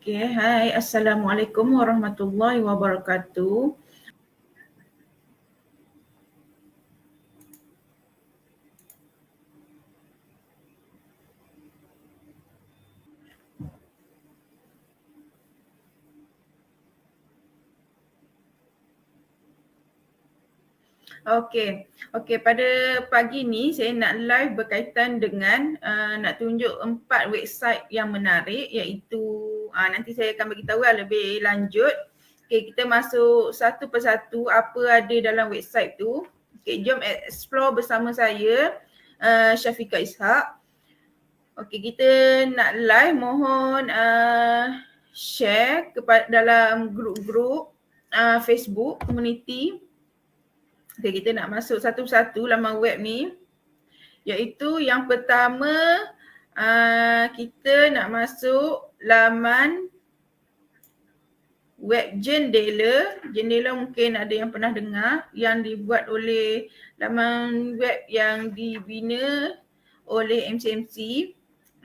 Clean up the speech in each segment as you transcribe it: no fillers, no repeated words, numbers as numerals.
Okey, hai. Assalamualaikum warahmatullahi wabarakatuh. Okey, pada pagi ni saya nak live berkaitan dengan nak tunjuk 4 website yang menarik, iaitu nanti saya akan bagi tahu lebih lanjut. Okey, kita masuk satu persatu apa ada dalam website tu. Okey, jom explore bersama saya, Syafiqah Ishak. Okey, kita nak live, mohon share dalam grup-grup Facebook community. Okey, kita nak masuk satu-satu laman web ni. Iaitu yang pertama kita nak masuk laman web Jendela. Jendela mungkin ada yang pernah dengar, yang dibuat oleh laman web yang dibina oleh MCMC.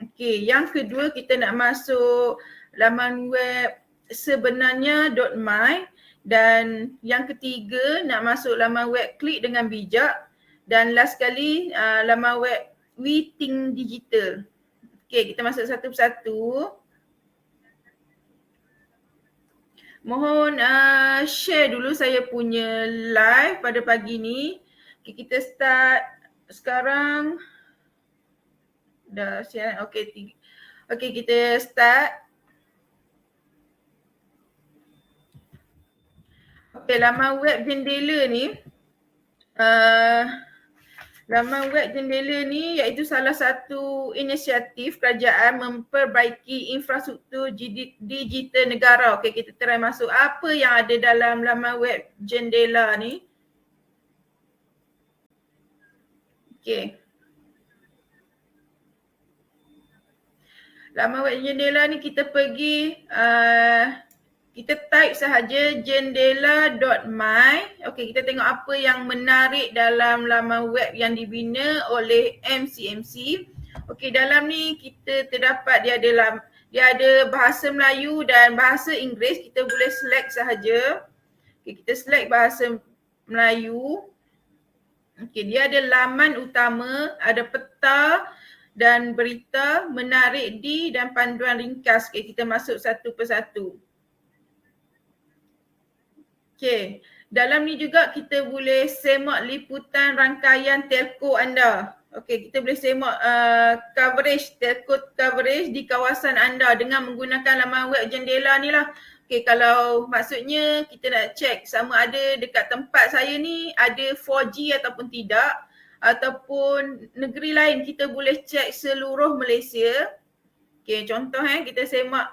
Okey, yang kedua kita nak masuk laman web sebenarnya.my. Dan yang ketiga nak masuk laman web Klik dengan Bijak. Dan last sekali laman web We Think Digital. Okey, kita masuk satu persatu. Mohon share dulu saya punya live pada pagi ni. Okey, kita start sekarang. Dah siaran. Okey, kita start. Okey, laman web Jendela ni laman web Jendela ni iaitu salah satu inisiatif kerajaan memperbaiki infrastruktur digital negara. Okey, kita try masuk apa yang ada dalam laman web Jendela ni. Okey. Laman web Jendela ni kita pergi kita type sahaja jendela.my. Okey, kita tengok apa yang menarik dalam laman web yang dibina oleh MCMC. Okey, dalam ni kita terdapat dia ada bahasa Melayu dan bahasa Inggeris. Kita boleh select sahaja. Okey, kita select bahasa Melayu. Okey, dia ada laman utama, ada peta dan berita, menarik di dan panduan ringkas. Okey, kita masuk satu persatu. Okey, dalam ni juga kita boleh semak liputan rangkaian telco anda. Okey, kita boleh semak telco coverage di kawasan anda dengan menggunakan laman web Jendela ni lah. Okey, kalau maksudnya kita nak check sama ada dekat tempat saya ni ada 4G ataupun tidak, ataupun negeri lain, kita boleh check seluruh Malaysia. Okey, contoh kita semak.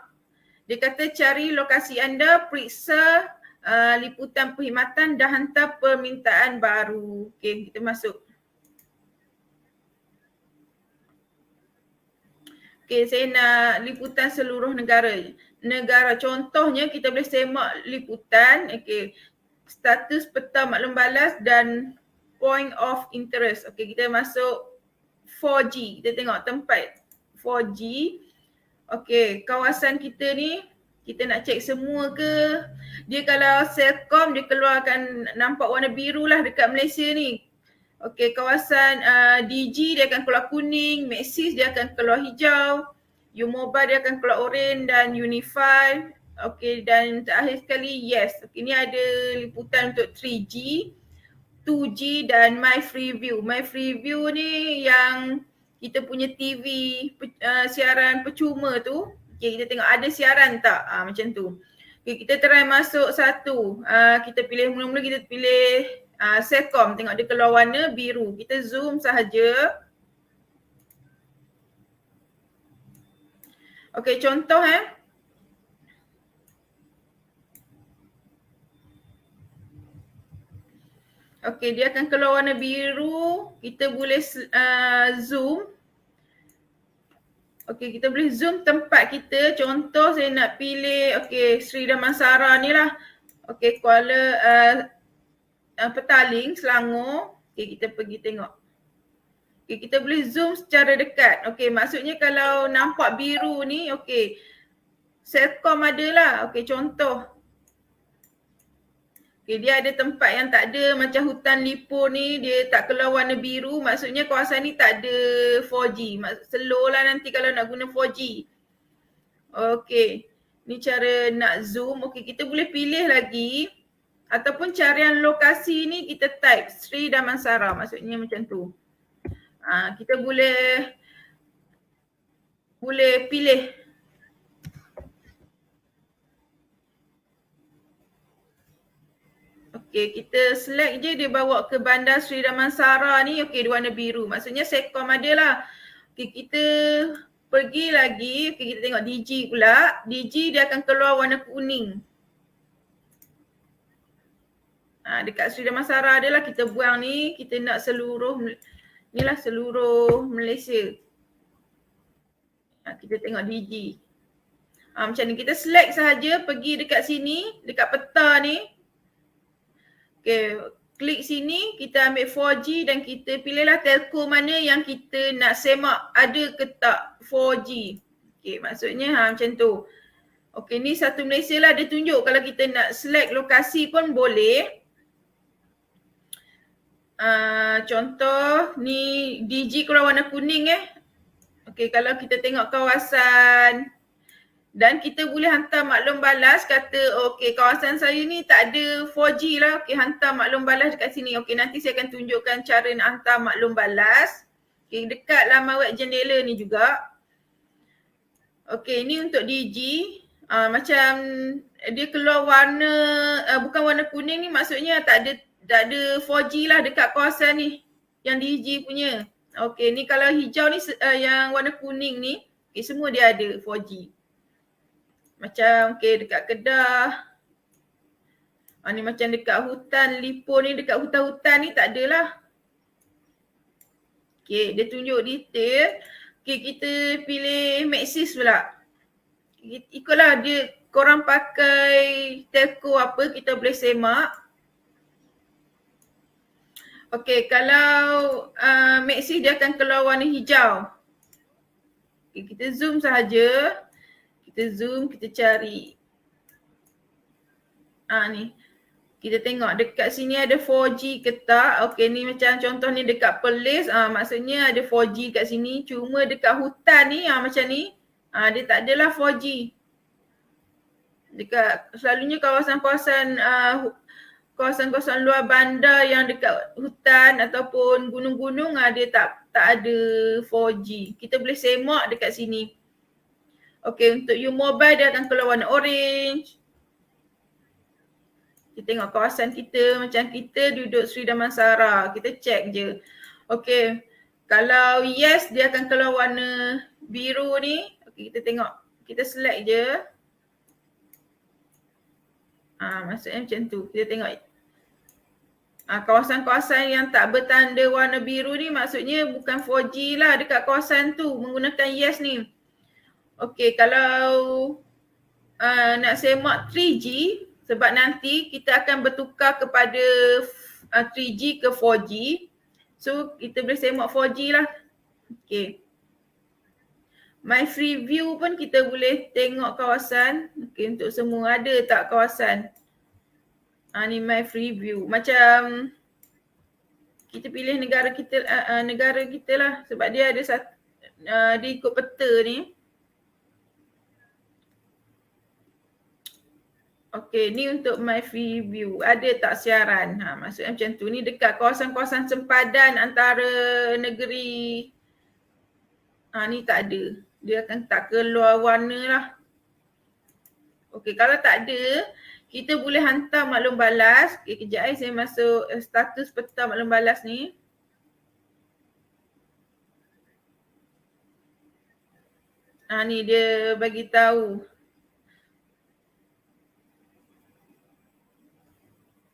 Dia kata cari lokasi anda, periksa liputan perkhidmatan dan hantar permintaan baru. Okey, kita masuk. Okey, saya nak liputan seluruh negara. Contohnya kita boleh semak liputan, okey, status peta maklum balas dan point of interest. Okey, kita masuk 4G. Kita tengok tempat 4G. Okey, kawasan kita ni kita nak check semua ke? Dia kalau Celcom dia keluarkan nampak warna biru lah dekat Malaysia ni. Okey, kawasan DG dia akan keluar kuning, Maxis dia akan keluar hijau, U-Mobile dia akan keluar oren dan Unify. Okey, dan terakhir sekali Yes. Okey, ni ada liputan untuk 3G, 2G dan My Freeview. My Freeview ni yang kita punya TV siaran percuma tu. Okay, kita tengok ada siaran tak? Macam tu. Okay, kita try masuk satu. Kita pilih mula-mula kita pilih Celcom. Tengok dia keluar warna biru. Kita zoom sahaja. Okay, contoh Okay, dia akan keluar warna biru. Kita boleh zoom. Okey, kita boleh zoom tempat kita. Contoh saya nak pilih Sri Damansara ni lah. Okey, Kuala Petaling, Selangor. Okey, kita pergi tengok. Okey, kita boleh zoom secara dekat. Okey, maksudnya kalau nampak biru ni, okey, Celcom adalah. Okey, contoh. Okay, dia ada tempat yang tak ada macam hutan Lippo ni, dia tak keluar warna biru, maksudnya kawasan ni tak ada 4G. Slow lah nanti kalau nak guna 4G. Okay, ni cara nak zoom. Okay, kita boleh pilih lagi ataupun carian lokasi ni kita type Sri Damansara, maksudnya macam tu. Kita boleh pilih. Okay, kita select je dia bawa ke bandar Sri Damansara ni. Okay, dia warna biru. Maksudnya Celcom ada lah. Okay, kita pergi lagi. Okay, kita tengok Digi pula. Digi dia akan keluar warna kuning. Dekat Sri Damansara adalah kita buang ni. Kita nak seluruh, ni lah seluruh Malaysia. Kita tengok Digi. Macam ni, kita select sahaja pergi dekat sini, dekat peta ni. Okay, klik sini, kita ambil 4G dan kita pilihlah telco mana yang kita nak semak ada ke tak 4G. Okay, maksudnya macam tu. Okay, ni satu Malaysia lah dia tunjuk. Kalau kita nak select lokasi pun boleh. Contoh ni Digi keluar warna kuning Okay, kalau kita tengok kawasan dan kita boleh hantar maklum balas kata okey kawasan saya ni tak ada 4G lah. Okey, hantar maklum balas dekat sini. Okey, nanti saya akan tunjukkan cara nak hantar maklum balas. Okey, dekat laman web jendela ni juga. Okey, ni untuk Digi. Macam dia keluar warna bukan warna kuning ni, maksudnya tak ada 4G lah dekat kawasan ni yang Digi punya. Okey, ni kalau hijau ni yang warna kuning ni, okey semua dia ada 4G. Macam okay, dekat Kedah. Ni macam dekat hutan Lippo ni, dekat hutan-hutan ni tak adalah. Okay, dia tunjuk detail. Okay, kita pilih Maxis pula. Ikutlah dia, korang pakai telco apa, kita boleh semak. Okay, kalau Maxis dia akan keluar warna hijau. Okay, kita zoom sahaja. Kita zoom, kita cari. Ni. Kita tengok dekat sini ada 4G ke tak. Okey, ni macam contoh ni dekat Perlis. Maksudnya ada 4G kat sini. Cuma dekat hutan ni macam ni. Dia tak adalah 4G. Dekat selalunya kawasan-kawasan kawasan-kawasan luar bandar yang dekat hutan ataupun gunung-gunung dia tak ada 4G. Kita boleh semak dekat sini. Okay, untuk you mobile dia akan keluar warna orange. Kita tengok kawasan kita, macam kita duduk Sri Damansara. Kita check je. Okay, kalau yes dia akan keluar warna biru ni. Okay, kita tengok, kita select je. Maksudnya macam tu, kita tengok. Kawasan-kawasan yang tak bertanda warna biru ni maksudnya bukan 4G lah dekat kawasan tu menggunakan yes ni. Okey, kalau nak semak 3G sebab nanti kita akan bertukar kepada 3G ke 4G. So kita boleh semak 4G lah. Okey. My free view pun kita boleh tengok kawasan. Okey, untuk semua ada tak kawasan. Ni my free view. Macam kita pilih negara kita lah sebab dia ada dia ikut peta ni. Okey, ni untuk my free view. Ada tak siaran? Maksudnya macam tu. Ni dekat kawasan-kawasan sempadan antara negeri. Ni tak ada. Dia akan tak keluar warna lah. Okey, kalau tak ada, kita boleh hantar maklum balas. Okey, kejap saya masuk status peta maklum balas ni. Ni dia bagi tahu.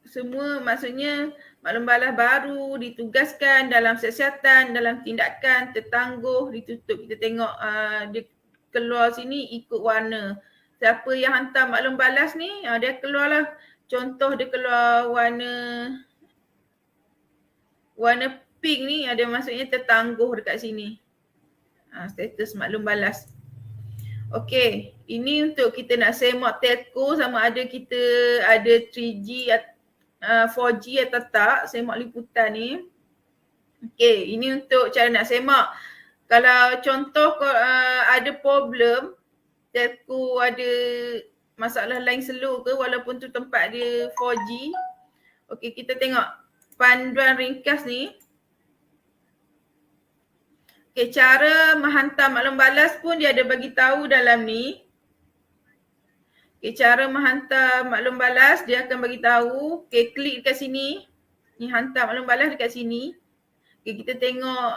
Semua maksudnya maklum balas baru ditugaskan dalam siasatan, dalam tindakan tertangguh, ditutup. Kita tengok dia keluar sini ikut warna. Siapa yang hantar maklum balas ni, dia keluarlah. Contoh dia keluar warna pink ni, ada maksudnya tertangguh dekat sini. Status maklum balas. Okey, ini untuk kita nak semak telco sama ada kita ada 3G, 4G atau tak, semak liputan ni. Okey, ini untuk cara nak semak. Kalau contoh ada problem, telco ada masalah line slow ke walaupun tu tempat dia 4G. Okey, kita tengok panduan ringkas ni. Okey, cara menghantar maklum balas pun dia ada bagi tahu dalam ni. Okey, cara menghantar maklum balas dia akan bagi tahu. Okey, klik dekat sini. Ni hantar maklum balas dekat sini. Okey, kita tengok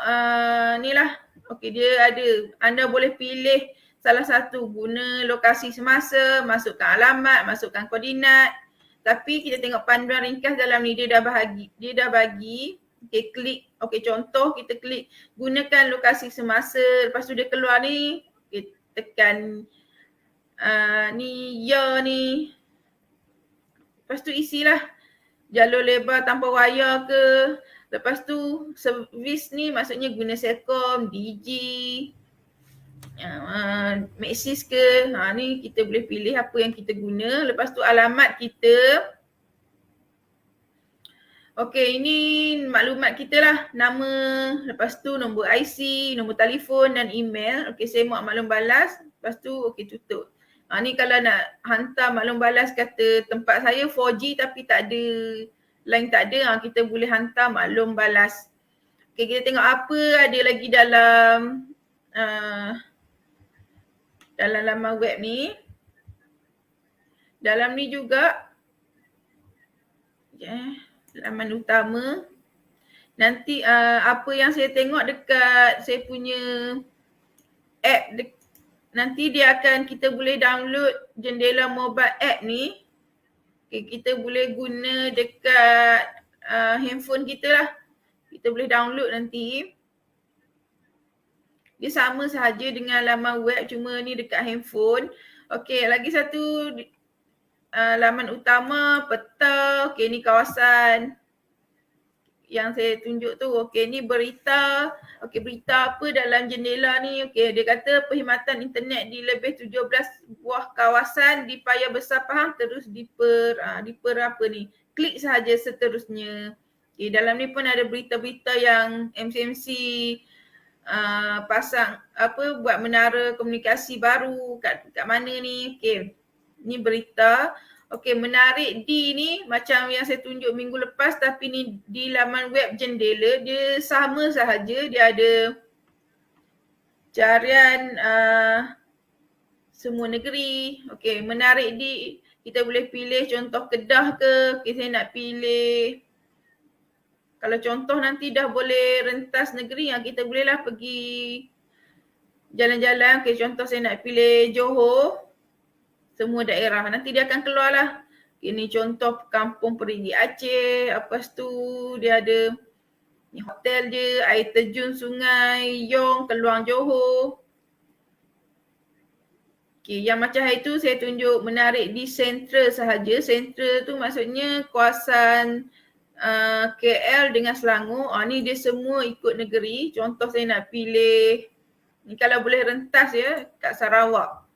ni lah. Okey, dia ada. Anda boleh pilih salah satu, guna lokasi semasa, masukkan alamat, masukkan koordinat. Tapi kita tengok panduan ringkas dalam ni dia dah bagi. Okey, klik. Okey, contoh kita klik gunakan lokasi semasa. Lepas tu dia keluar ni. Okey, tekan ni ni. Lepas tu isilah jalur lebar tanpa wayar ke. Lepas tu servis ni maksudnya guna Celcom, Digi, Maxis ke. Ni kita boleh pilih apa yang kita guna. Lepas tu alamat kita. Okey, ini maklumat kita lah. Nama, lepas tu nombor IC, nombor telefon dan email. Okey, semak maklum balas. Lepas tu okey, tutup. Ni kalau nak hantar maklum balas kata tempat saya 4G tapi tak ada, line tak ada, kita boleh hantar maklum balas. Okey, kita tengok apa ada lagi dalam laman web ni. Dalam ni juga laman utama. Nanti apa yang saya tengok dekat saya punya app, nanti dia akan, kita boleh download Jendela Mobile app ni. Okay, kita boleh guna dekat handphone kita lah. Kita boleh download nanti. Dia sama sahaja dengan laman web, cuma ni dekat handphone. Okay, lagi satu laman utama, peta. Okay, ni kawasan yang saya tunjuk tu. Okay, ni berita. Okay, berita apa dalam jendela ni. Okay, dia kata perkhidmatan internet di lebih 17 buah kawasan di Paya Besar Pahang terus diper apa ni. Klik sahaja seterusnya. Okay, dalam ni pun ada berita-berita yang MCMC pasang apa, buat menara komunikasi baru kat mana ni. Okay, ni berita. Okey, menarik D ni macam yang saya tunjuk minggu lepas, tapi ni di laman web Jendela dia sama sahaja, dia ada carian semua negeri. Okey, menarik D kita boleh pilih contoh Kedah ke. Okey, saya nak pilih, kalau contoh nanti dah boleh rentas negeri, kita bolehlah pergi jalan-jalan. Okey, contoh saya nak pilih Johor. Semua daerah. Nanti dia akan keluar lah. Ini contoh Kampung Perigi Aceh. Lepas tu dia ada ni hotel je, air terjun Sungai Yong, Keluang Johor. Okay, yang macam hari tu saya tunjuk menarik di Central sahaja. Central tu maksudnya kawasan KL dengan Selangor. Ni dia semua ikut negeri. Contoh saya nak pilih, ni kalau boleh rentas ya, kat Sarawak.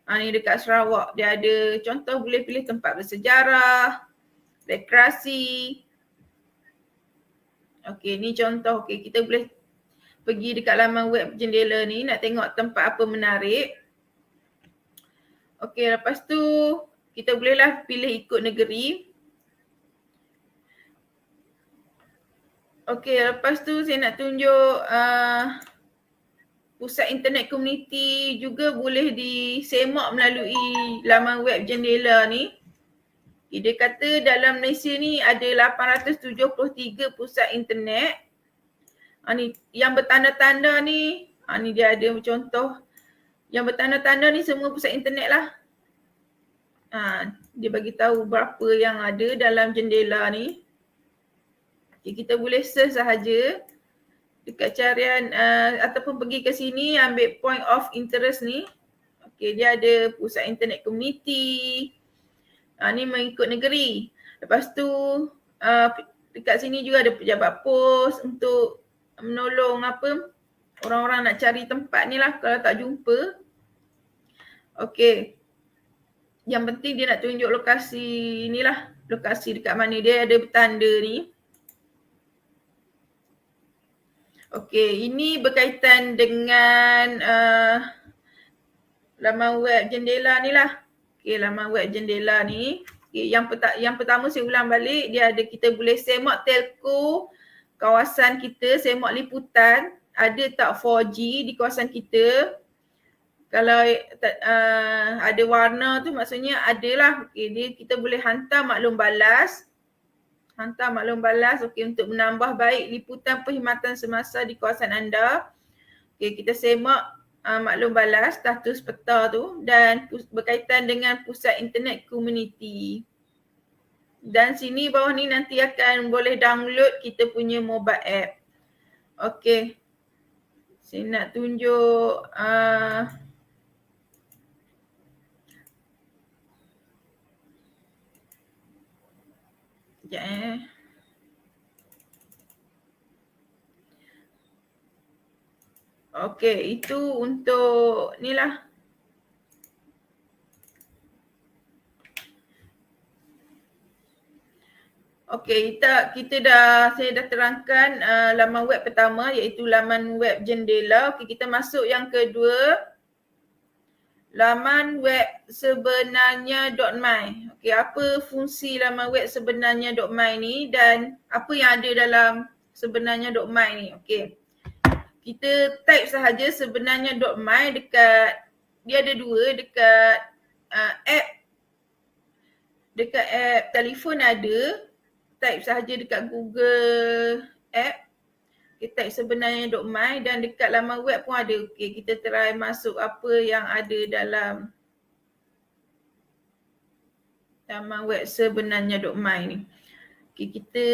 Ni dekat Sarawak, dia ada contoh boleh pilih tempat bersejarah, rekreasi. Okey, ni contoh. Okey, kita boleh pergi dekat laman web Jendela ni nak tengok tempat apa menarik. Okey, lepas tu kita bolehlah pilih ikut negeri. Okey, lepas tu saya nak tunjuk pusat internet komuniti juga boleh disemak melalui laman web Jendela ni. Dia kata dalam Malaysia ni ada 873 pusat internet. Ni yang bertanda-tanda ni, ni dia ada contoh. Yang bertanda-tanda ni semua pusat internet lah. Dia bagi tahu berapa yang ada dalam Jendela ni. Okay, kita boleh search sahaja dekat carian ataupun pergi ke sini ambil point of interest ni. Okey, dia ada pusat internet komuniti. Ni mengikut negeri. Lepas tu dekat sini juga ada pejabat pos untuk menolong apa, orang-orang nak cari tempat ni lah kalau tak jumpa. Okey. Yang penting dia nak tunjuk lokasi ni lah. Lokasi dekat mana dia ada bertanda ni. Okey, ini berkaitan dengan laman web jendela ni lah. Okey, laman web jendela ni. Okay, yang pertama saya ulang balik, dia ada kita boleh semak telco kawasan kita, semak liputan, ada tak 4G di kawasan kita. Kalau ada warna tu maksudnya adalah, okay, kita boleh hantar maklum balas. Okay, untuk menambah baik liputan perkhidmatan semasa di kawasan anda. Okay, kita semak maklum balas status peta tu dan berkaitan dengan pusat internet komuniti. Dan sini bawah ni nanti akan boleh download kita punya mobile app. Okay. Saya nak tunjuk sekejap Okey, itu untuk ni lah. Okey, saya dah terangkan laman web pertama iaitu laman web jendela. Okey, kita masuk yang kedua. Laman web sebenarnya.my. Okey, apa fungsi laman web sebenarnya.my ni dan apa yang ada dalam sebenarnya.my ni? Okey. Kita type sahaja sebenarnya.my dekat, dia ada dua dekat app. Dekat app telefon ada, type sahaja dekat Google app. Kita type sebenarnya.my dan dekat laman web pun ada. Okey, kita try masuk apa yang ada dalam laman web sebenarnya.my ni. Okey, kita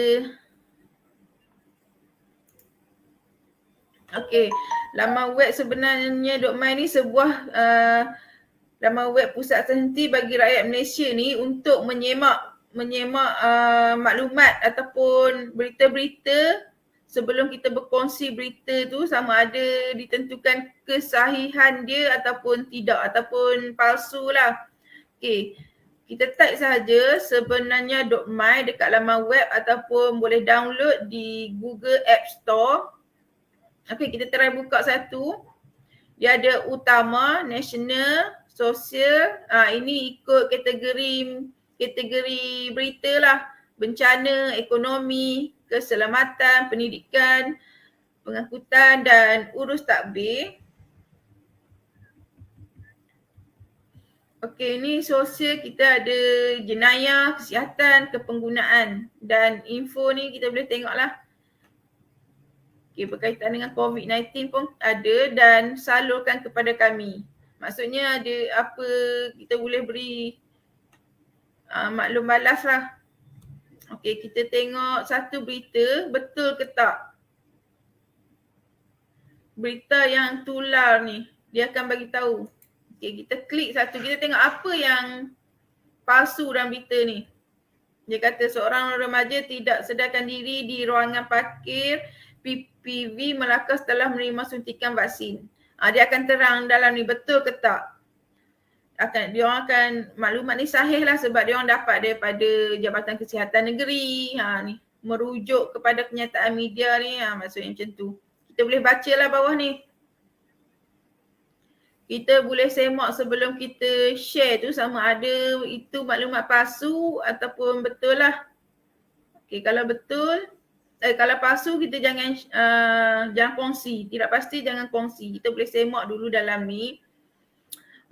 Okey, laman web sebenarnya.my ni sebuah laman web pusat terhenti bagi rakyat Malaysia ni untuk menyemak maklumat ataupun berita-berita sebelum kita berkongsi berita tu, sama ada ditentukan kesahihan dia ataupun tidak, ataupun palsu lah. Okey, kita type sahaja sebenarnya.my dekat laman web ataupun boleh download di Google App Store. Okey, kita try buka satu. Dia ada utama, nasional, sosial. Ini ikut kategori berita lah. Bencana, ekonomi, keselamatan, pendidikan, pengangkutan dan urus takbir. Okey, ni sosial kita ada jenayah, kesihatan, kepenggunaan dan info ni kita boleh tengok lah. Okey, berkaitan dengan COVID-19 pun ada dan salurkan kepada kami. Maksudnya ada apa kita boleh beri maklum balas lah. Okey, kita tengok satu berita, betul ke tak? Berita yang tular ni, dia akan bagi tahu. Okey, kita klik satu, kita tengok apa yang palsu dalam berita ni. Dia kata seorang remaja tidak sedarkan diri di ruangan parkir PPV Melaka setelah menerima suntikan vaksin. Dia akan terang dalam ni betul ke tak. Diorang akan, maklumat ni sahih lah sebab diorang dapat daripada Jabatan Kesihatan Negeri. Ni merujuk kepada kenyataan media ni, maksudnya macam tu. Kita boleh baca lah bawah ni. Kita boleh semak sebelum kita share tu sama ada itu maklumat palsu ataupun betul lah. Okey, kalau betul, kalau palsu kita jangan kongsi. Tidak pasti jangan kongsi. Kita boleh semak dulu dalam ni.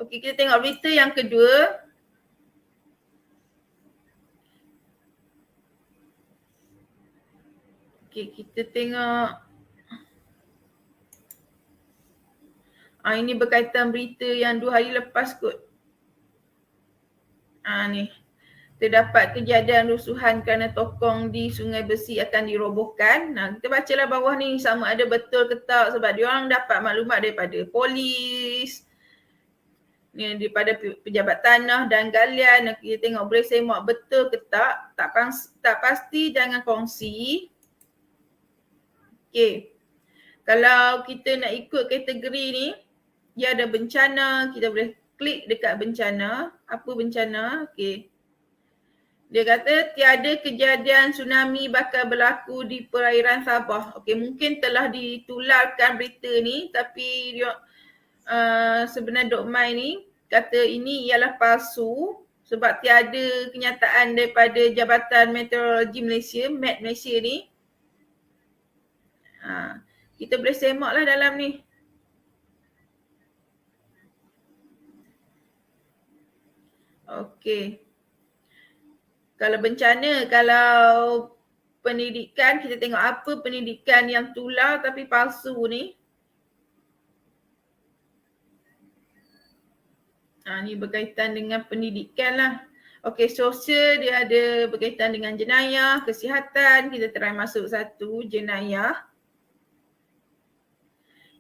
Okey, kita tengok berita yang kedua. Okey, kita tengok. Ini berkaitan berita yang 2 hari lepas kot. Ni. Terdapat kejadian rusuhan kerana tokong di Sungai Besi akan dirobohkan. Kita bacalah bawah ni sama ada betul ke tak sebab diorang dapat maklumat daripada polis, ni daripada pejabat tanah dan galian. Kita tengok boleh semak betul ke tak. Tak pasti jangan kongsi. Okey. Kalau kita nak ikut kategori ni, dia ada bencana, kita boleh klik dekat bencana. Apa bencana? Okey. Dia kata tiada kejadian tsunami bakal berlaku di perairan Sabah. Okey, mungkin telah ditularkan berita ni tapi dia sebenarnya Dok Mai ni kata ini ialah palsu sebab tiada kenyataan daripada Jabatan Meteorologi Malaysia, MET Malaysia ni. Kita boleh semaklah dalam ni. Okey. Kalau bencana, kalau pendidikan, kita tengok apa pendidikan yang tular tapi palsu ni. Ni berkaitan dengan pendidikan lah. Okey, sosial dia ada berkaitan dengan jenayah, kesihatan. Kita try masuk satu, jenayah.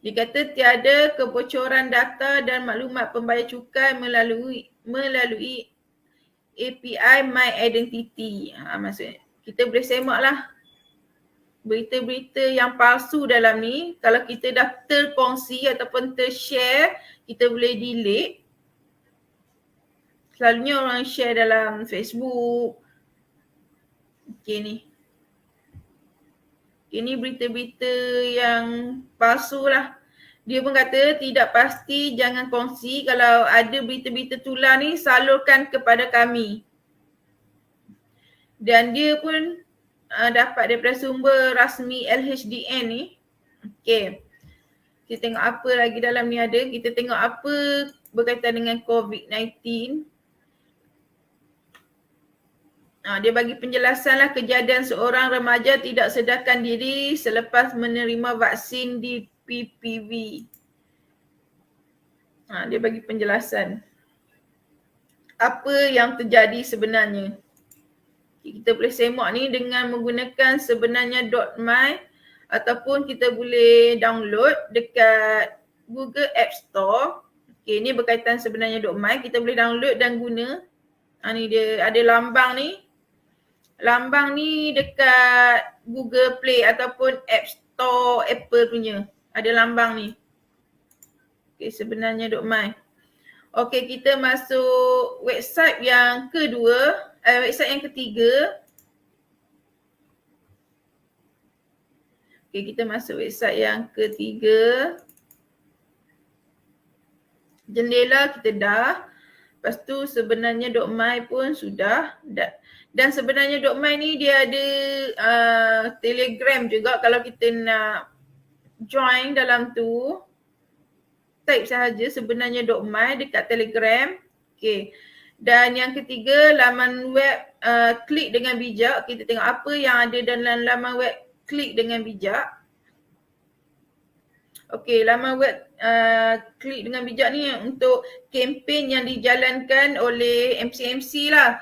Dia kata tiada kebocoran data dan maklumat pembayar cukai melalui API My Identity. Maksudnya kita boleh semak lah berita-berita yang palsu dalam ni. Kalau kita dah terkongsi ataupun tershare, kita boleh delete. Selalunya orang share dalam Facebook. Okey ni. Ini berita-berita yang palsu lah. Dia pun kata tidak pasti, jangan kongsi. Kalau ada berita-berita tular ni, salurkan kepada kami. Dan dia pun dapat daripada sumber rasmi LHDN ni. Okey. Kita tengok apa lagi dalam ni ada. Kita tengok apa berkaitan dengan COVID-19. Dia bagi penjelasan lah kejadian seorang remaja tidak sedarkan diri selepas menerima vaksin di PPV. Dia bagi penjelasan apa yang terjadi sebenarnya. Kita boleh semak ni dengan menggunakan sebenarnya .my ataupun kita boleh download dekat Google App Store. Okay, ni berkaitan sebenarnya .my. Kita boleh download dan guna. Ni dia ada lambang ni. Lambang ni dekat Google Play ataupun App Store Apple punya. Ada lambang ni. Okay, sebenarnya .my. Okay, kita masuk website yang kedua. Website yang ketiga. Okay, kita masuk website yang ketiga. Jendela kita dah. Lepas tu sebenarnya .my pun sudah. Dan sebenarnya .my ni dia ada Telegram juga kalau kita nak join dalam tu. Type sahaja sebenarnya .my dekat Telegram. Okay. Dan yang ketiga laman web klik dengan bijak. Kita tengok apa yang ada dalam laman web klik dengan bijak. Okay, laman web klik dengan bijak ni untuk kempen yang dijalankan oleh MCMC lah.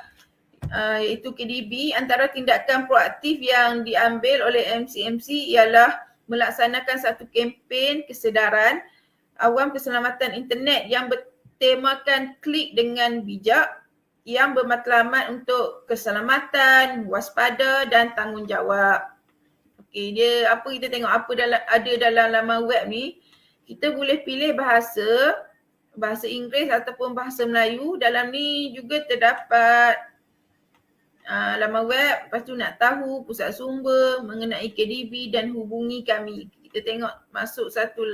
Iaitu KDB. Antara tindakan proaktif yang diambil oleh MCMC ialah melaksanakan satu kempen kesedaran awam keselamatan internet yang bertemakan klik dengan bijak yang bermatlamat untuk keselamatan, waspada dan tanggungjawab. Okey, dia apa kita tengok apa ada dalam laman web ni. Kita boleh pilih bahasa Inggeris ataupun bahasa Melayu. Dalam ni juga terdapat laman web, lepas tu nak tahu pusat sumber mengenai KDB dan hubungi kami. Kita tengok masuk satu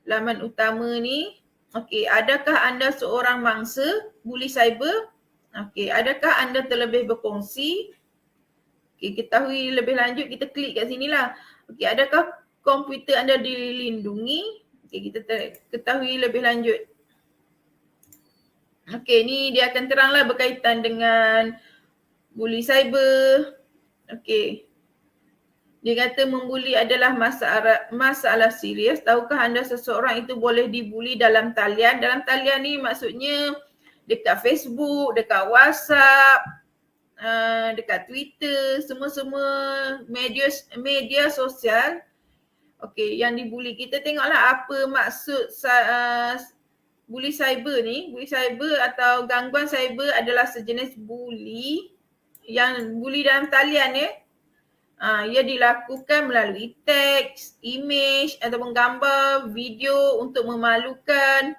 laman utama ni. Okey, adakah anda seorang mangsa buli cyber? Okey, adakah anda terlebih berkongsi? Okey, ketahui lebih lanjut kita klik kat sini lah. Okey, adakah komputer anda dilindungi? Okey, kita ketahui lebih lanjut. Okey, ni dia akan teranglah berkaitan dengan buli cyber. Okey. Dia kata membuli adalah masalah serius. Tahukah anda seseorang itu boleh dibuli dalam talian? Dalam talian ni maksudnya dekat Facebook, dekat WhatsApp, dekat Twitter, semua-semua media sosial. Okey, yang dibuli. Kita tengoklah apa maksud buli cyber ni. Buli cyber atau gangguan cyber adalah sejenis buli yang buli dalam talian ya. Ia dilakukan melalui teks, imej ataupun gambar, video untuk memalukan,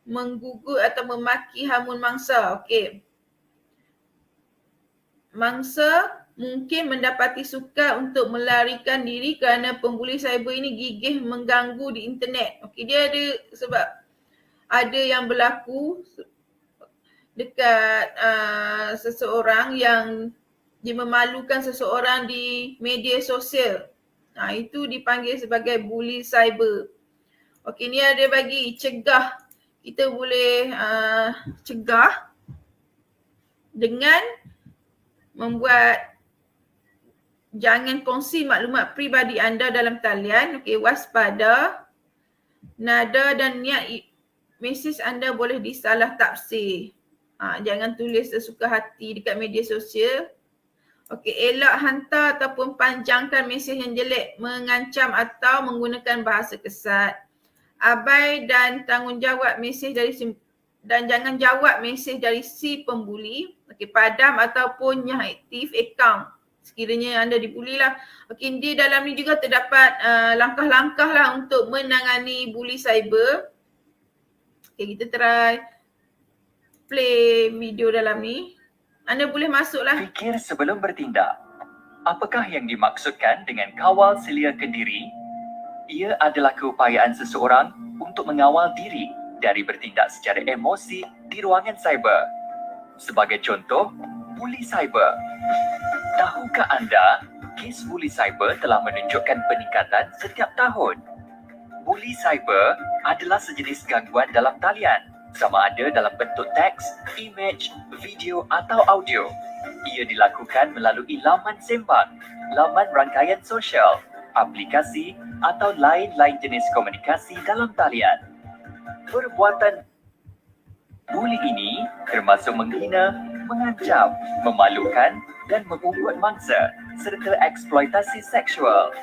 menggugut atau memaki hamun mangsa. Okey. Mangsa mungkin mendapati sukar untuk melarikan diri kerana pembuli cyber ini gigih mengganggu di internet. Okey, dia ada sebab ada yang berlaku dekat seseorang yang dia memalukan seseorang di media sosial. Itu dipanggil sebagai bully cyber. Okey, ni ada bagi cegah. Kita boleh cegah dengan membuat jangan kongsi maklumat peribadi anda dalam talian. Okey, waspada. Nada dan niat mesej anda boleh disalah tafsir. Jangan tulis sesuka hati dekat media sosial. Okey, elak hantar ataupun panjangkan mesej yang jelek, mengancam atau menggunakan bahasa kesat. Abai dan tanggungjawab mesej dari dan jangan jawab mesej dari si pembuli. Okey, padam ataupun yang aktif akaun sekiranya anda dibuli lah. Okey, di dalam ni juga terdapat langkah-langkah lah untuk menangani bully cyber. Okey, kita try play video dalam ni. Anda boleh masuklah. Fikir sebelum bertindak. Apakah yang dimaksudkan dengan kawal seliakan diri? Ia adalah keupayaan seseorang untuk mengawal diri dari bertindak secara emosi di ruangan cyber. Sebagai contoh, bully cyber. Tahukah anda, kes bully cyber telah menunjukkan peningkatan setiap tahun. Bully cyber adalah sejenis gangguan dalam talian, sama ada dalam bentuk teks, imej, video atau audio. Ia dilakukan melalui laman sembang, laman rangkaian sosial, aplikasi atau lain-lain jenis komunikasi dalam talian. Perbuatan bully ini termasuk menghina, mengancam, memalukan dan membuat mangsa serta eksploitasi seksual.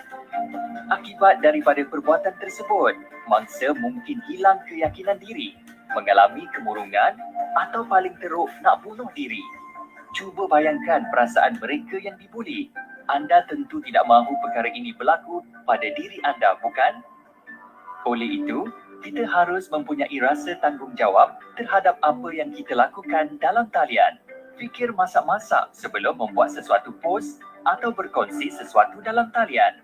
Akibat daripada perbuatan tersebut, mangsa mungkin hilang keyakinan diri, mengalami kemurungan atau paling teruk nak bunuh diri. Cuba bayangkan perasaan mereka yang dibuli. Anda tentu tidak mahu perkara ini berlaku pada diri anda, bukan? Oleh itu, kita harus mempunyai rasa tanggungjawab terhadap apa yang kita lakukan dalam talian. Fikir masak-masak sebelum membuat sesuatu post atau berkongsi sesuatu dalam talian.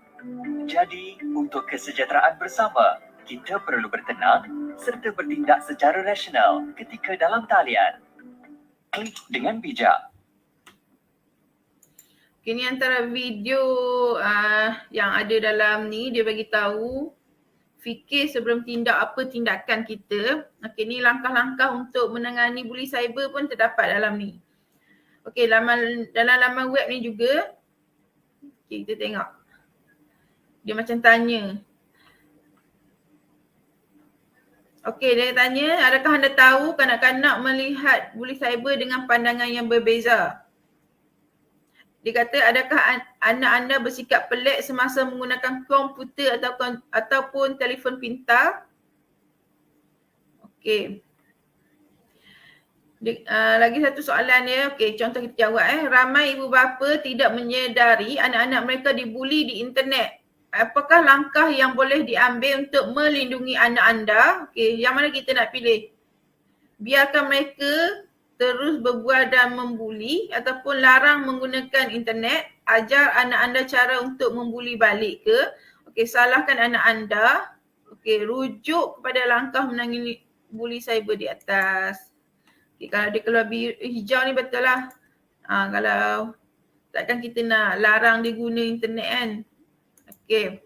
Jadi, untuk kesejahteraan bersama, kita perlu bertenang serta bertindak secara rasional ketika dalam talian. Klik dengan bijak. Ini antara video yang ada dalam ni, dia bagi tahu fikir sebelum tindak apa tindakan kita. Okey, ni langkah-langkah untuk menangani bully cyber pun terdapat dalam ni. Okey, dalam laman web ni juga. Okey, kita tengok. Dia macam tanya. Okey, dia tanya, adakah anda tahu kanak-kanak melihat bully cyber dengan pandangan yang berbeza? Dia kata, adakah anak anda bersikap pelik semasa menggunakan komputer ataupun telefon pintar? Okey. Lagi satu soalan dia. Okey, contoh kita jawab. Ramai ibu bapa tidak menyedari anak-anak mereka dibuli di internet. Apakah langkah yang boleh diambil untuk melindungi anak anda? Okey, yang mana kita nak pilih? Biarkan mereka terus berbual dan membuli ataupun larang menggunakan internet, ajar anak anda cara untuk membuli balik ke? Okey, salahkan anak anda. Okey, rujuk kepada langkah menangani bully cyber di atas. Okey, kalau dia keluar hijau ni betul lah. Kalau takkan kita nak larang dia guna internet kan. Okey,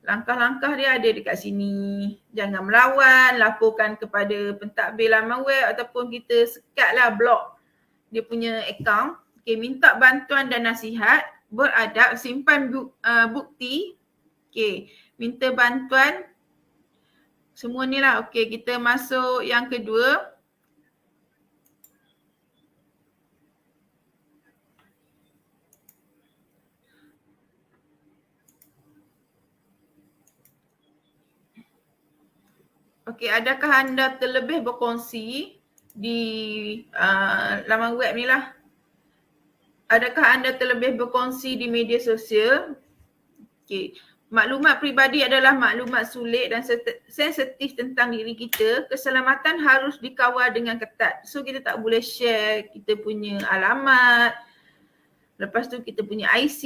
langkah-langkah dia ada dekat sini. Jangan melawan, laporkan kepada pentadbir laman web ataupun kita sekatlah blok dia punya akaun. Okey, minta bantuan dan nasihat, beradab, simpan bukti. Okey, minta bantuan. Semua ni lah. Okey, kita masuk yang kedua. Okey, adakah anda terlebih berkongsi di laman web ni lah? Adakah anda terlebih berkongsi di media sosial? Okey, Maklumat peribadi adalah maklumat sulit dan sensitif tentang diri kita. Keselamatan harus dikawal dengan ketat. So kita tak boleh share kita punya alamat. Lepas tu kita punya IC.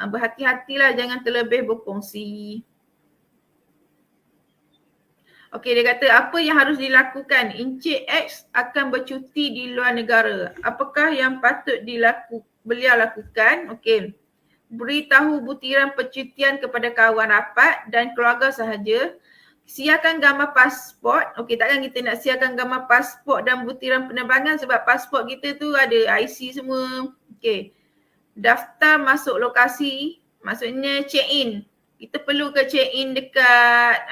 Berhati-hatilah, jangan terlebih berkongsi. Okey, dia kata apa yang harus dilakukan? Encik X akan bercuti di luar negara. Apakah yang patut beliau lakukan? Okey. Beritahu butiran percutian kepada kawan rapat dan keluarga sahaja. Siapkan gambar pasport. Okey, takkan kita nak siapkan gambar pasport dan butiran penerbangan sebab pasport kita tu ada IC semua. Okey. Daftar masuk lokasi, maksudnya check in. Kita perlu ke check in dekat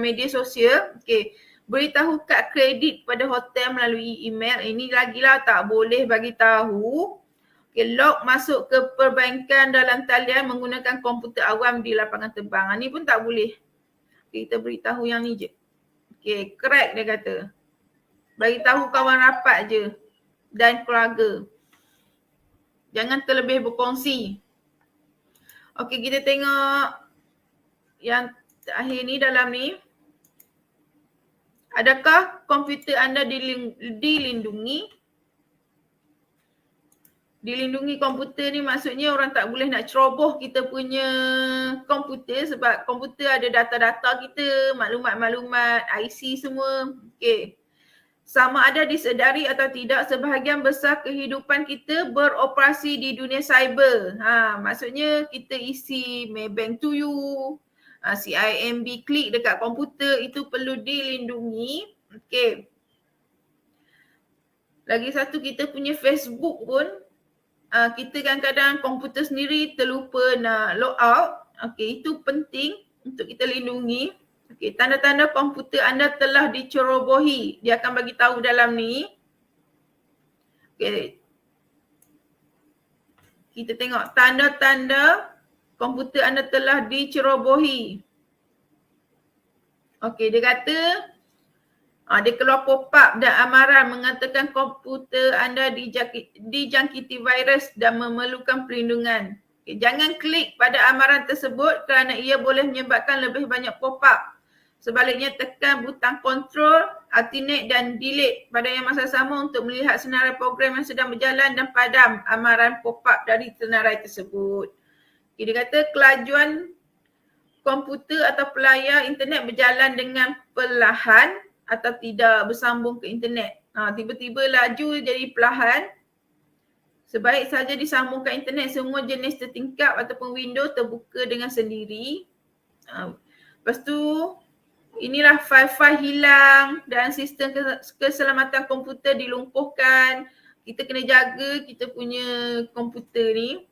media sosial. Okey. Beritahu kad kredit pada hotel melalui email. Ini lagilah tak boleh bagi tahu. Okay, log masuk ke perbankan dalam talian menggunakan komputer awam di lapangan terbang. Ni pun tak boleh. Okay, kita beritahu yang ni je. Okay, crack dia kata. Bagi tahu kawan rapat je dan keluarga. Jangan terlebih berkongsi. Okay, kita tengok yang terakhir ni dalam ni. Adakah komputer anda dilindungi? Dilindungi komputer ni maksudnya orang tak boleh nak ceroboh kita punya komputer sebab komputer ada data-data kita, maklumat-maklumat, IC semua. Okey. Sama ada disedari atau tidak, sebahagian besar kehidupan kita beroperasi di dunia cyber. Maksudnya kita isi Maybank to you, CIMB klik dekat komputer, itu perlu dilindungi. Okey. Lagi satu, kita punya Facebook pun kita kadang-kadang komputer sendiri terlupa nak log out. Okey, itu penting untuk kita lindungi. Okey, tanda-tanda komputer anda telah dicerobohi. Dia akan bagi tahu dalam ni. Okey. Kita tengok tanda-tanda komputer anda telah dicerobohi. Okey, dia kata dia keluar pop-up dan amaran mengatakan komputer anda dijangkiti virus dan memerlukan perlindungan. Okay, jangan klik pada amaran tersebut kerana ia boleh menyebabkan lebih banyak pop-up. Sebaliknya tekan butang control, alternate dan delete pada yang masa sama untuk melihat senarai program yang sedang berjalan dan padam amaran pop-up dari senarai tersebut. Okay, dia kata kelajuan komputer atau pelayar internet berjalan dengan perlahan atau tidak bersambung ke internet. Tiba-tiba laju jadi perlahan. Sebaik saja disambungkan internet, semua jenis tertingkap ataupun window terbuka dengan sendiri. Lepas tu, inilah file-file hilang dan sistem keselamatan komputer dilumpuhkan. Kita kena jaga kita punya komputer ni.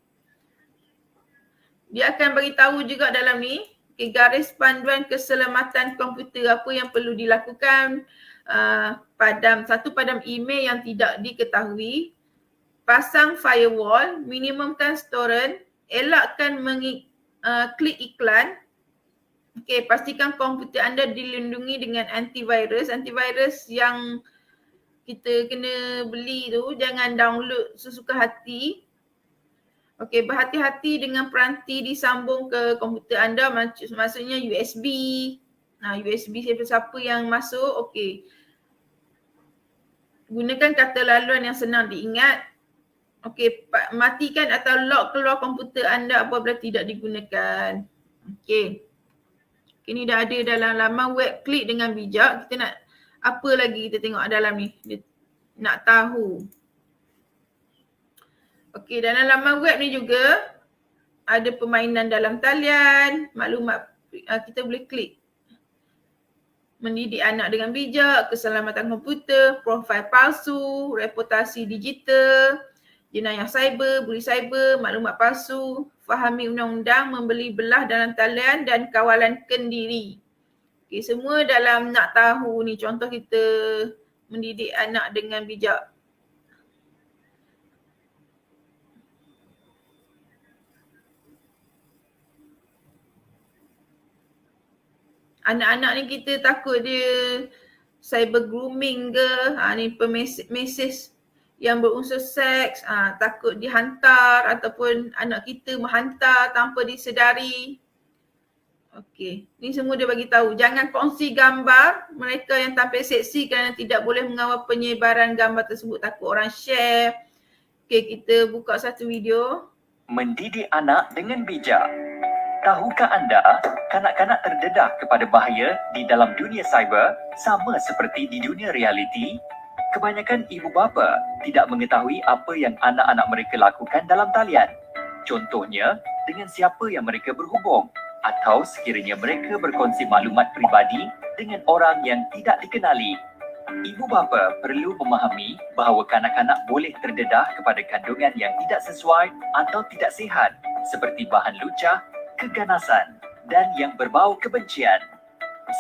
Dia akan bagi tahu juga dalam ni. Okay, garis panduan keselamatan komputer apa yang perlu dilakukan. Padam email yang tidak diketahui. Pasang firewall, minimumkan torrent, elakkan klik iklan. Okay, pastikan komputer anda dilindungi dengan antivirus. Antivirus yang kita kena beli tu, jangan download sesuka hati. Okey, berhati-hati dengan peranti disambung ke komputer anda, maksudnya USB. USB siapa-siapa yang masuk, okey. Gunakan kata laluan yang senang diingat. Okey, matikan atau lock keluar komputer anda apabila tidak digunakan. Okey. Ini dah ada dalam laman web, klik dengan bijak. Kita nak apa lagi kita tengok dalam ni? Dia nak tahu. Okey, dalam laman web ni juga ada permainan dalam talian, maklumat kita boleh klik. Mendidik anak dengan bijak, keselamatan komputer, profil palsu, reputasi digital, jenayah cyber, buli cyber, maklumat palsu, fahami undang-undang, membeli belah dalam talian dan kawalan kendiri. Okey, semua dalam nak tahu ni, contoh kita mendidik anak dengan bijak. Anak-anak ni kita takut dia cyber grooming ke, ni mesej yang berunsur seks, takut dihantar ataupun anak kita menghantar tanpa disedari. Okey, ni semua dia bagi tahu. Jangan kongsi gambar mereka yang tampil seksi kerana tidak boleh mengawal penyebaran gambar tersebut, takut orang share. Okey, kita buka satu video. Mendidik anak dengan bijak. Tahukah anda, kanak-kanak terdedah kepada bahaya di dalam dunia cyber sama seperti di dunia realiti? Kebanyakan ibu bapa tidak mengetahui apa yang anak-anak mereka lakukan dalam talian. Contohnya, dengan siapa yang mereka berhubung atau sekiranya mereka berkongsi maklumat peribadi dengan orang yang tidak dikenali. Ibu bapa perlu memahami bahawa kanak-kanak boleh terdedah kepada kandungan yang tidak sesuai atau tidak sihat seperti bahan lucah, keganasan dan yang berbau kebencian.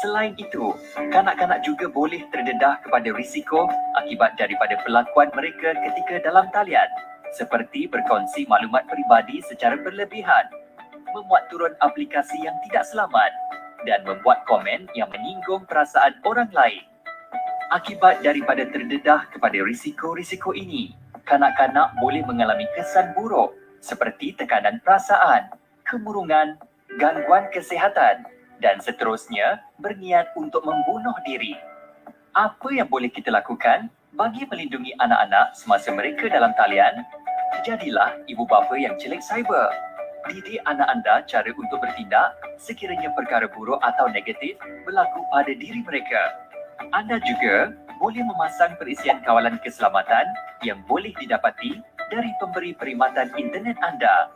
Selain itu, kanak-kanak juga boleh terdedah kepada risiko akibat daripada perlakuan mereka ketika dalam talian seperti berkongsi maklumat peribadi secara berlebihan, memuat turun aplikasi yang tidak selamat dan membuat komen yang menyinggung perasaan orang lain. Akibat daripada terdedah kepada risiko-risiko ini, kanak-kanak boleh mengalami kesan buruk seperti tekanan perasaan, kemurungan, gangguan kesihatan dan seterusnya berniat untuk membunuh diri. Apa yang boleh kita lakukan bagi melindungi anak-anak semasa mereka dalam talian? Jadilah ibu bapa yang celik cyber. Didik anak anda cara untuk bertindak sekiranya perkara buruk atau negatif berlaku pada diri mereka. Anda juga boleh memasang perisian kawalan keselamatan yang boleh didapati dari pemberi perkhidmatan internet anda.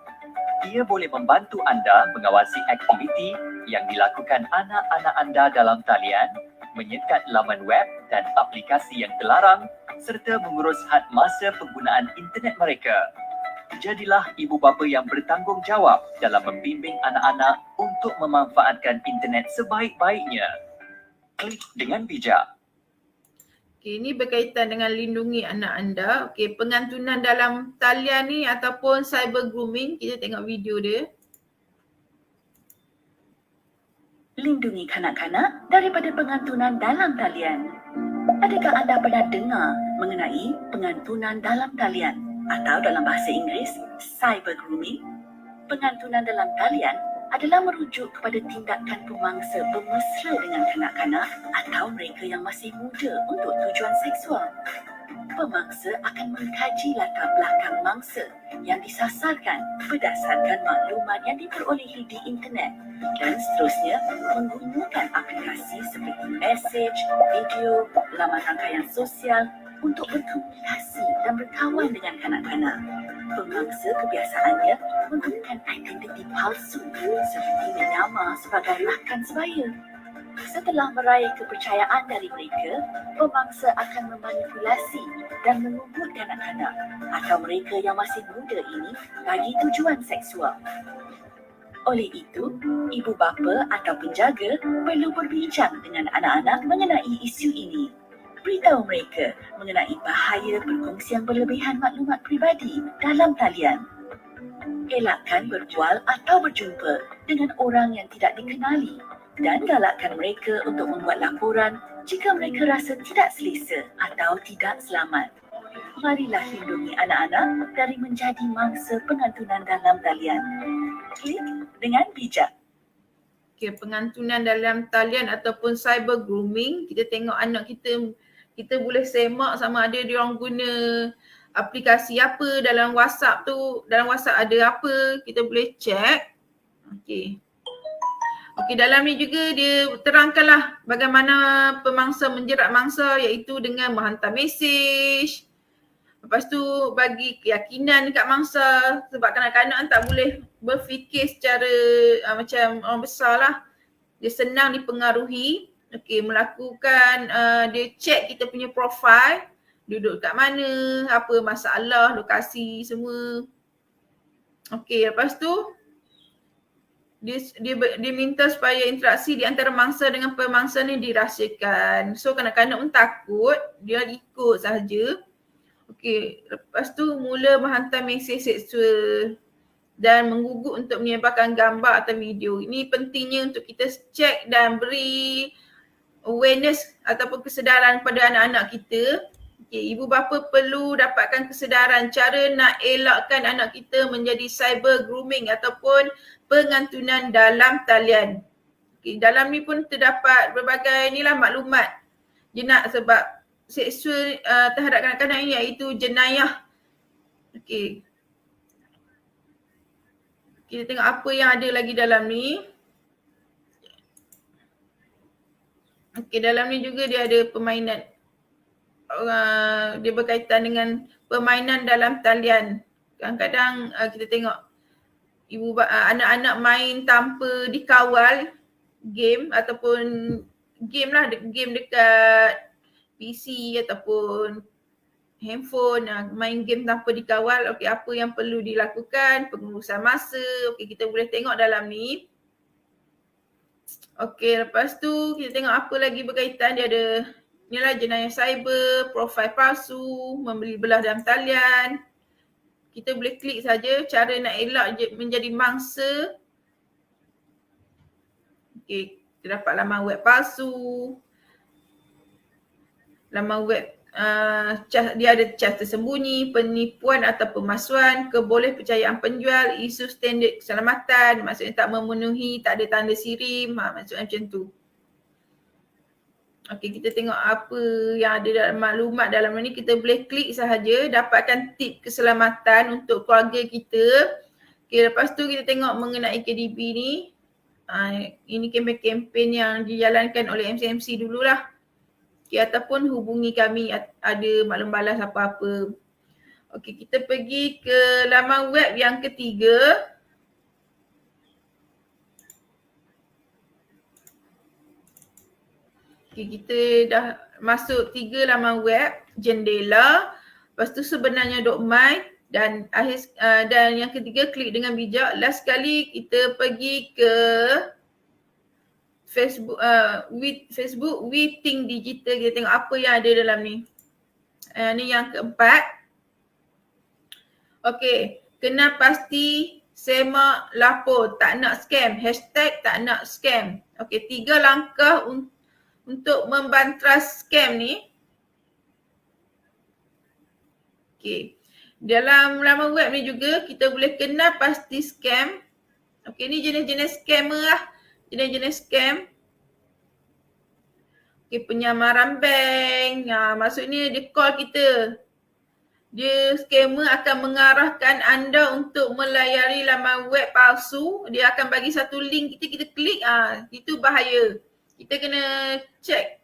Ia boleh membantu anda mengawasi aktiviti yang dilakukan anak-anak anda dalam talian, menyekat laman web dan aplikasi yang terlarang serta mengurus had masa penggunaan internet mereka. Jadilah ibu bapa yang bertanggungjawab dalam membimbing anak-anak untuk memanfaatkan internet sebaik-baiknya. Klik dengan bijak. Okey, ini berkaitan dengan lindungi anak anda. Okey, pengantunan dalam talian ni ataupun cyber grooming, kita tengok video dia. Lindungi kanak-kanak daripada pengantunan dalam talian. Adakah anda pernah dengar mengenai pengantunan dalam talian atau dalam bahasa Inggeris, cyber grooming? Pengantunan dalam talian adalah merujuk kepada tindakan pemangsa bermesra dengan kanak-kanak atau mereka yang masih muda untuk tujuan seksual. Pemangsa akan mengkaji latar belakang mangsa yang disasarkan berdasarkan maklumat yang diperolehi di internet dan seterusnya menggunakan aplikasi seperti mesej, video, laman rangkaian sosial untuk berkomunikasi dan berkawan dengan kanak-kanak. Pemangsa kebiasaannya menggunakan identiti palsu seperti menyamar sebagai rakan sebaya. Setelah meraih kepercayaan dari mereka, pemangsa akan memanipulasi dan mengugut kanak-kanak atau mereka yang masih muda ini bagi tujuan seksual. Oleh itu, ibu bapa atau penjaga perlu berbincang dengan anak-anak mengenai isu ini. Beritahu mereka mengenai bahaya perkongsian berlebihan maklumat peribadi dalam talian. Elakkan berbual atau berjumpa dengan orang yang tidak dikenali dan galakkan mereka untuk membuat laporan jika mereka rasa tidak selesa atau tidak selamat. Marilah lindungi anak-anak dari menjadi mangsa pengantunan dalam talian. Klik dengan bijak. Okey, pengantunan dalam talian ataupun cyber grooming, kita tengok anak kita boleh semak sama ada dia orang guna aplikasi apa dalam WhatsApp tu, dalam WhatsApp ada apa, kita boleh check. Okey. Okey, dalam ni juga dia terangkanlah bagaimana pemangsa menjerat mangsa iaitu dengan menghantar mesej. Lepas tu bagi keyakinan dekat mangsa sebab kanak-kanak tak boleh berfikir secara macam orang besar lah. Dia senang dipengaruhi. Okey, melakukan dia check kita punya profile, duduk kat mana, apa masalah, lokasi semua. Okey, lepas tu dia minta supaya interaksi di antara mangsa dengan pemangsa ni dirahsiakan. So kanak-kanak pun takut, dia ikut sahaja. Okey, lepas tu mula menghantar mesej seksual dan menggugut untuk menyebarkan gambar atau video. Ini pentingnya untuk kita check dan beri awareness ataupun kesedaran kepada anak-anak kita. Okay, ibu bapa perlu dapatkan kesedaran cara nak elakkan anak kita menjadi cyber grooming ataupun pengantunan dalam talian. Okay, dalam ni pun terdapat berbagai inilah maklumat jenak sebab seksual terhadap kanak-kanak ini iaitu jenayah. Okay. Kita tengok apa yang ada lagi dalam ni. Okay, dalam ni juga dia ada permainan. Dia berkaitan dengan permainan dalam talian. Kadang-kadang kita tengok anak-anak main tanpa dikawal game ataupun game lah, game dekat PC ataupun handphone, main game tanpa dikawal. Okey, apa yang perlu dilakukan, pengurusan masa. Okey, kita boleh tengok dalam ni. Okey, lepas tu kita tengok apa lagi berkaitan. Dia ada inilah jenayah cyber, profil palsu, membeli belah dalam talian. Kita boleh klik saja cara nak elak menjadi mangsa. Okey, terdapat laman web palsu. Laman web dia ada cas tersembunyi, penipuan atau pemalsuan, kebolehpercayaan penjual, isu standard keselamatan, maksudnya tak memenuhi, tak ada tanda sirim, maksudnya macam tu. Okey, kita tengok apa yang ada dalam maklumat dalam ni. Kita boleh klik sahaja, dapatkan tip keselamatan untuk keluarga kita. Okey, lepas tu kita tengok mengenai KDB ni. Ini kempen-kempen yang dijalankan oleh MCMC dululah. Okay, ataupun hubungi kami ada maklum balas apa-apa. Okey, kita pergi ke laman web yang ketiga. Okey, kita dah masuk 3 laman web, jendela, lepas tu sebenarnya .my dan dan yang ketiga klik dengan bijak. Last sekali kita pergi ke Facebook, We Think Digital. Kita tengok apa yang ada dalam ni. Ni yang keempat. Okey, kena pasti semak lapor, tak nak scam. Hashtag tak nak scam. Okey, 3 langkah untuk membantras scam ni. Okey, dalam laman web ni juga kita boleh kenal pasti scam. Okey, ni jenis-jenis scammer lah. Jenis-jenis scam. Okay, penyamaran bank. Maksudnya dia call kita. Dia scammer akan mengarahkan anda untuk melayari laman web palsu. Dia akan bagi satu link kita klik. Itu bahaya. Kita kena check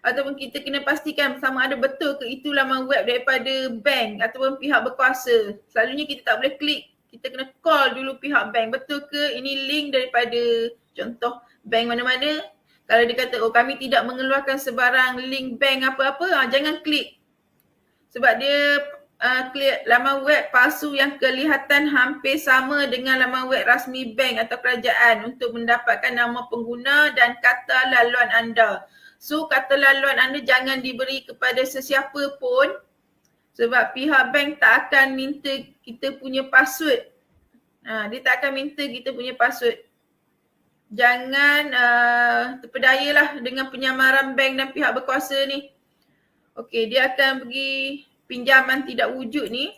ataupun kita kena pastikan sama ada betul ke itu laman web daripada bank ataupun pihak berkuasa. Selalunya kita tak boleh klik. Kita kena call dulu pihak bank. Betul ke ini link daripada contoh bank mana-mana. Kalau dia kata, oh kami tidak mengeluarkan sebarang link bank apa-apa, jangan klik. Sebab dia klik laman web palsu yang kelihatan hampir sama dengan laman web rasmi bank atau kerajaan untuk mendapatkan nama pengguna dan kata laluan anda. So kata laluan anda jangan diberi kepada sesiapa pun sebab pihak bank tak akan minta kita punya password. Dia tak akan minta kita punya password. Jangan terpedayalah dengan penyamaran bank dan pihak berkuasa ni. Okey, dia akan pergi pinjaman tidak wujud ni.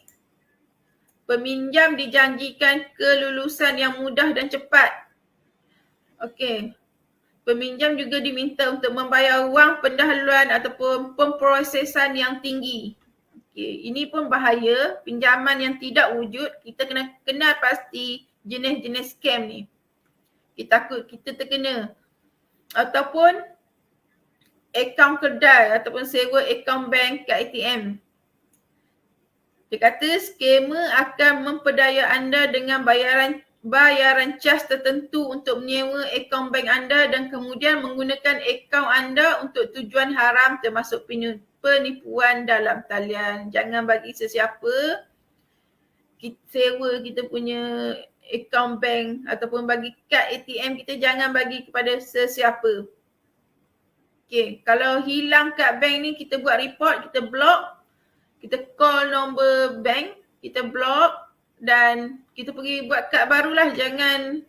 Peminjam dijanjikan kelulusan yang mudah dan cepat. Okey. Peminjam juga diminta untuk membayar wang pendahuluan ataupun pemprosesan yang tinggi. Okey, ini pun bahaya, pinjaman yang tidak wujud. Kita kena kenal pasti jenis-jenis scam ni. Kita takut kita terkena. Ataupun akaun kedai ataupun sewa akaun bank kat ATM. Dia kata skamer akan memperdaya anda dengan bayaran cas tertentu untuk menyewa akaun bank anda dan kemudian menggunakan akaun anda untuk tujuan haram termasuk penipuan dalam talian. Jangan bagi sesiapa sewa kita punya akaun bank ataupun bagi kad ATM kita, jangan bagi kepada sesiapa. Okay, kalau hilang kad bank ni kita buat report, kita block, kita call nombor bank, kita block dan kita pergi buat kad barulah. Jangan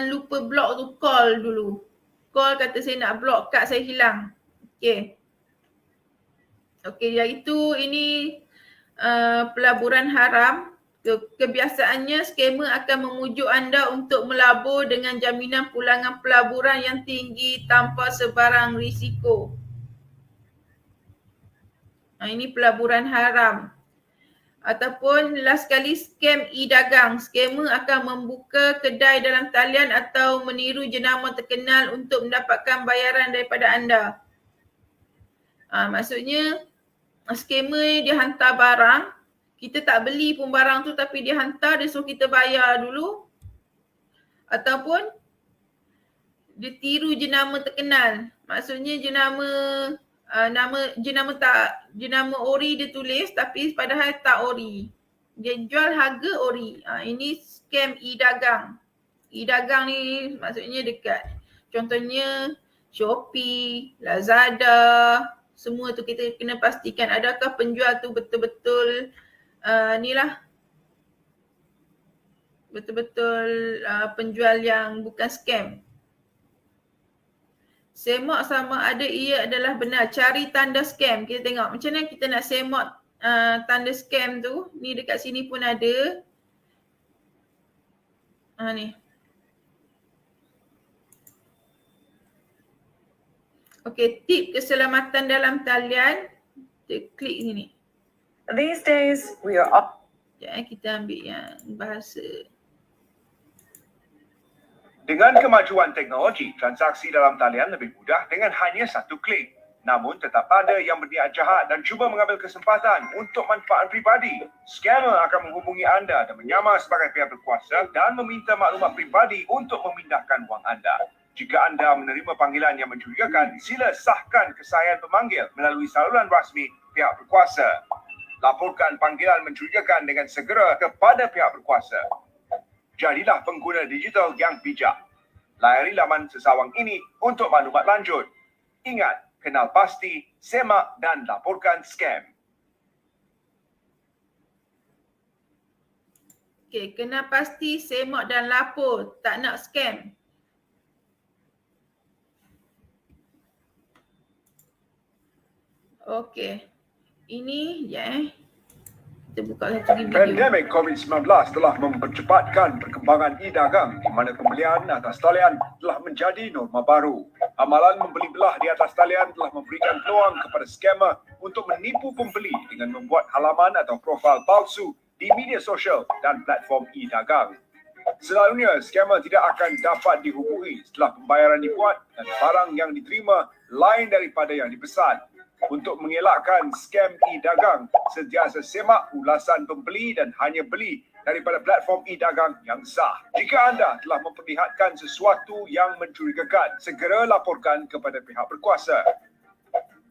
lupa block tu, call dulu. Call kata saya nak block kad saya hilang. Okay. Okay, iaitu ini pelaburan haram. Kebiasaannya skamer akan memujuk anda untuk melabur dengan jaminan pulangan pelaburan yang tinggi tanpa sebarang risiko. Ini pelaburan haram. Ataupun last sekali scam e-dagang. Skamer akan membuka kedai dalam talian atau meniru jenama terkenal untuk mendapatkan bayaran daripada anda. Maksudnya skamer dia hantar barang, kita tak beli pun barang tu tapi dia hantar, dia suruh kita bayar dulu. Ataupun dia tiru jenama terkenal. Maksudnya jenama ori dia tulis tapi padahal tak ori. Dia jual harga ori. Ini scam e-dagang. E-dagang ni maksudnya dekat. Contohnya Shopee, Lazada, semua tu kita kena pastikan adakah penjual tu betul-betul betul-betul penjual yang bukan scam. Semak sama ada ia adalah benar. Cari tanda scam. Kita tengok macam mana kita nak semak tanda scam tu. Ni dekat sini pun ada. Ni. Okey, tip keselamatan dalam talian. Kita klik sini. These days, we are up. Kita ambil yang bahasa. Dengan kemajuan teknologi, transaksi dalam talian lebih mudah dengan hanya satu klik. Namun tetap ada yang berniat jahat dan cuba mengambil kesempatan untuk manfaat pribadi. Scammer akan menghubungi anda dan menyamar sebagai pihak berkuasa dan meminta maklumat pribadi untuk memindahkan wang anda. Jika anda menerima panggilan yang mencurigakan, sila sahkan kesahihan pemanggil melalui saluran rasmi pihak berkuasa. Laporkan panggilan mencurigakan dengan segera kepada pihak berkuasa. Jadilah pengguna digital yang bijak. Layari laman sesawang ini untuk maklumat lanjut. Ingat, kenal pasti, semak dan laporkan scam. Okey, kenal pasti, semak dan lapor. Tak nak scam. Okey. Ini kita buka satu lagi video. Pandemik COVID-19 telah mempercepatkan perkembangan e-dagang di mana pembelian atas talian telah menjadi norma baru. Amalan membeli belah di atas talian telah memberikan peluang kepada scammer untuk menipu pembeli dengan membuat halaman atau profil palsu di media sosial dan platform e-dagang. Selalunya, scammer tidak akan dapat dihubungi setelah pembayaran dibuat dan barang yang diterima lain daripada yang dipesan. Untuk mengelakkan scam e-dagang, sentiasa semak ulasan pembeli dan hanya beli daripada platform e-dagang yang sah. Jika anda telah memperlihatkan sesuatu yang mencurigakan, segera laporkan kepada pihak berkuasa.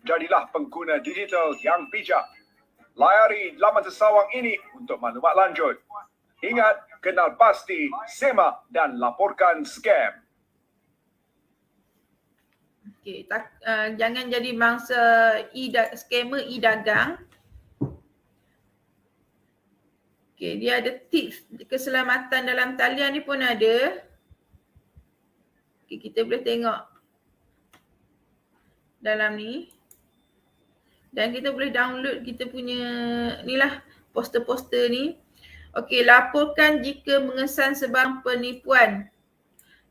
Jadilah pengguna digital yang bijak. Layari laman sesawang ini untuk maklumat lanjut. Ingat, kenal pasti, semak dan laporkan scam. Okey, jangan jadi mangsa scammer e-dagang. Okey, dia ada tips keselamatan dalam talian ni pun ada. Okey, kita boleh tengok dalam ni. Dan kita boleh download kita punya inilah poster-poster ni. Okey, laporkan jika mengesan sebarang penipuan.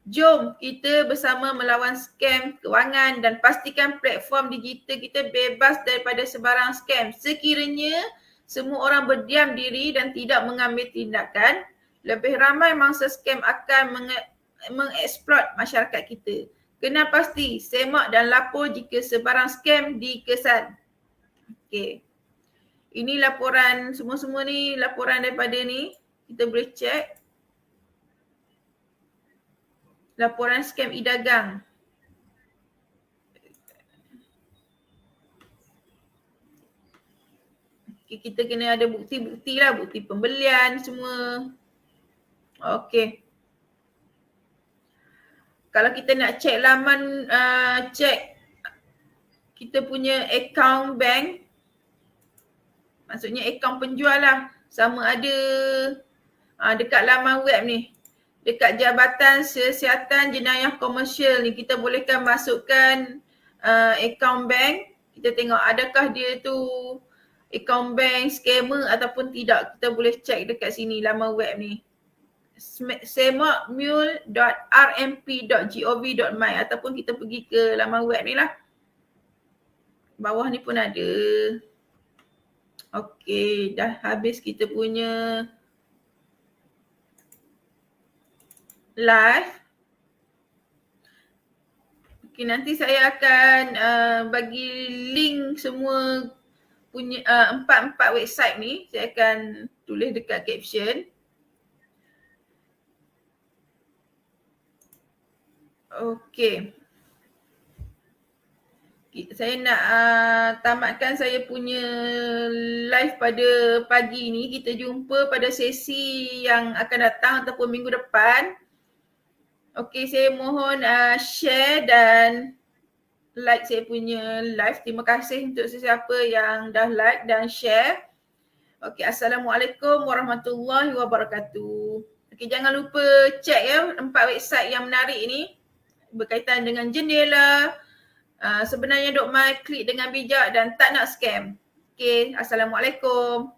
Jom kita bersama melawan scam kewangan dan pastikan platform digital kita bebas daripada sebarang scam. Sekiranya semua orang berdiam diri dan tidak mengambil tindakan, lebih ramai mangsa scam akan mengeksploit masyarakat kita. Kena pasti semak dan lapor jika sebarang scam dikesan. Okey. Ini laporan, semua-semua ni laporan daripada ni. Kita boleh check. Laporan scam e-dagang. Okay, kita kena ada bukti-bukti lah, bukti pembelian semua. Okey. Kalau kita nak check laman, check kita punya account bank, maksudnya account penjual lah, sama ada dekat laman web ni. Dekat Jabatan Siasatan Jenayah Komersial ni kita bolehkan masukkan account bank. Kita tengok adakah dia tu account bank, scammer ataupun tidak. Kita boleh check dekat sini laman web ni. semakmule.rmp.gov.my ataupun kita pergi ke laman web ni lah. Bawah ni pun ada. Okey, dah habis kita punya live. Okay, nanti saya akan bagi link semua punya 4 website ni. Saya akan tulis dekat caption. Okay. Saya nak tamatkan saya punya live pada pagi ni. Kita jumpa pada sesi yang akan datang ataupun minggu depan. Okey, saya mohon share dan like saya punya live. Terima kasih untuk sesiapa yang dah like dan share. Okey, Assalamualaikum warahmatullahi wabarakatuh. Okey, jangan lupa check ya 4 website yang menarik ini berkaitan dengan jendela. Sebenarnya .my, klik dengan bijak dan tak nak scam. Okey, Assalamualaikum.